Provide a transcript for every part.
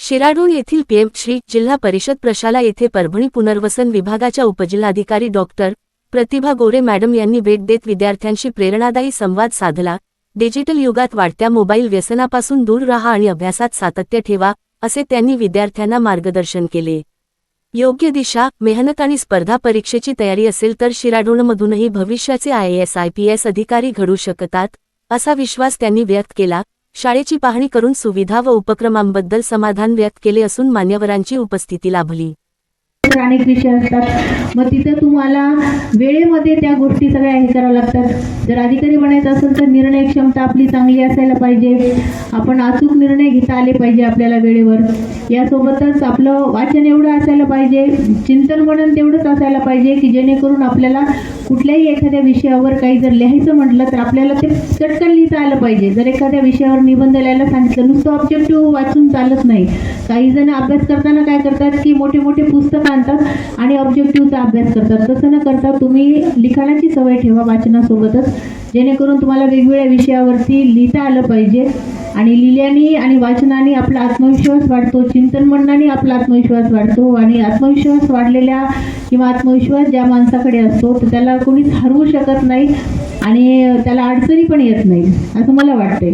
शिराढोण येथील पीएम श्री जिल्हा परिषद प्रशाला येथे परभणी पुनर्वसन विभागाच्या उपजिल्हाधिकारी डॉक्टर प्रतिभा गोरे मॅडम यांनी भेट देत विद्यार्थ्यांशी प्रेरणादायी संवाद साधला। डिजिटल युगात वाढत्या मोबाईल व्यसनापासून दूर राहा आणि अभ्यासात सातत्य ठेवा, असे त्यांनी विद्यार्थ्यांना मार्गदर्शन केले। योग्य दिशा, मेहनत आणि स्पर्धा परीक्षेची तयारी असेल तर शिराढोणमधूनही भविष्याचे IAS IPS अधिकारी घडू शकतात, असा विश्वास त्यांनी व्यक्त केला। शाळेची पाहणी करून सुविधा व उपक्रमांबद्दल समाधान व्यक्त केले असून मान्यवरांची उपस्थिती लाभली। अनेक विषय असतात, मग तिथे तुम्हाला वेळेमध्ये त्या गोष्टी सगळ्या हे कराव्या लागतात। जर अधिकारी बनायचं असेल तर निर्णय क्षमता आपली चांगली असायला पाहिजे, आपण अचूक निर्णय घेता आले पाहिजे आपल्याला वेळेवर। यासोबतच आपलं वाचन एवढं असायला पाहिजे, चिंतन मनन तेवढंच असायला पाहिजे की जेणेकरून आपल्याला कुठल्याही एखाद्या विषयावर काही जर लिहायचं म्हटलं तर आपल्याला ते चटकन लिहिता आलं पाहिजे। जर एखाद्या विषयावर निबंध लिहायला सांगितलं, नुसतं ऑब्जेक्टिव्ह वाचून चालत नाही। काही जण अभ्यास करताना काय करतात की मोठे मोठे पुस्तकं आणतात आणि ऑब्जेक्टिव्हचा अभ्यास करतात। तसं न करता तुम्ही लिखाणाची सवय ठेवा वाचनासोबतच, जेणेकरून तुम्हाला वेगवेगळ्या विषयावरती लिहिता आलं पाहिजे। आणि लिहिल्याने आणि वाचनाने आपला आत्मविश्वास वाढतो, चिंतन मननाने आपला आत्मविश्वास वाढतो। आणि आत्मविश्वास वाढलेल्या किंवा आत्मविश्वास ज्या माणसाकडे असतो तर त्याला कोणीच हरवू शकत नाही आणि त्याला अडचणी पण येत नाही, असं मला वाटते।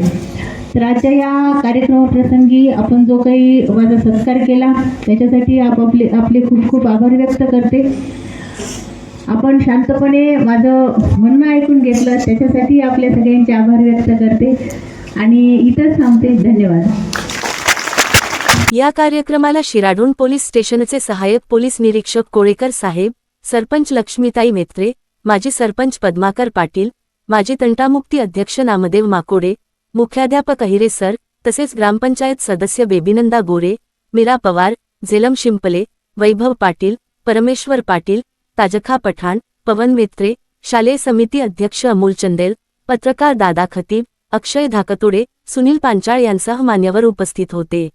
तर आजच्या या कार्यक्रमाप्रसंगी आपण जो काही माझा सत्कार केला त्याच्यासाठी आपले खूप खूप आभार व्यक्त करते। आपण शांतपणे माझं म्हणणं ऐकून घेतलं त्याच्यासाठी आपल्या सगळ्यांचे आभार व्यक्त करते आणि इथंच थांबते। धन्यवाद। या कार्यक्रमाला शिराढोण पोलीस स्टेशनचे सहाय्यक पोलीस निरीक्षक कोळेकर साहेब, सरपंच लक्ष्मीताई मेत्रे, माजी सरपंच पद्माकर पाटील, माजी तंटामुक्ती अध्यक्ष नामदेव माकोडे, मुख्याध्यापक अहिरे सर, तसेच ग्रामपंचायत सदस्य बेबीनंदा गोरे, मीरा पवार, झेलम शिंपले, वैभव पाटील, परमेश्वर पाटील, ताजखा पठाण, पवन मेत्रे, शालेय समिती अध्यक्ष अमोल चंदेल, पत्रकार दादा खतीब, अक्षय धाकतोडे, सुनील पांचाळ यांसह मान्यवर उपस्थित होते।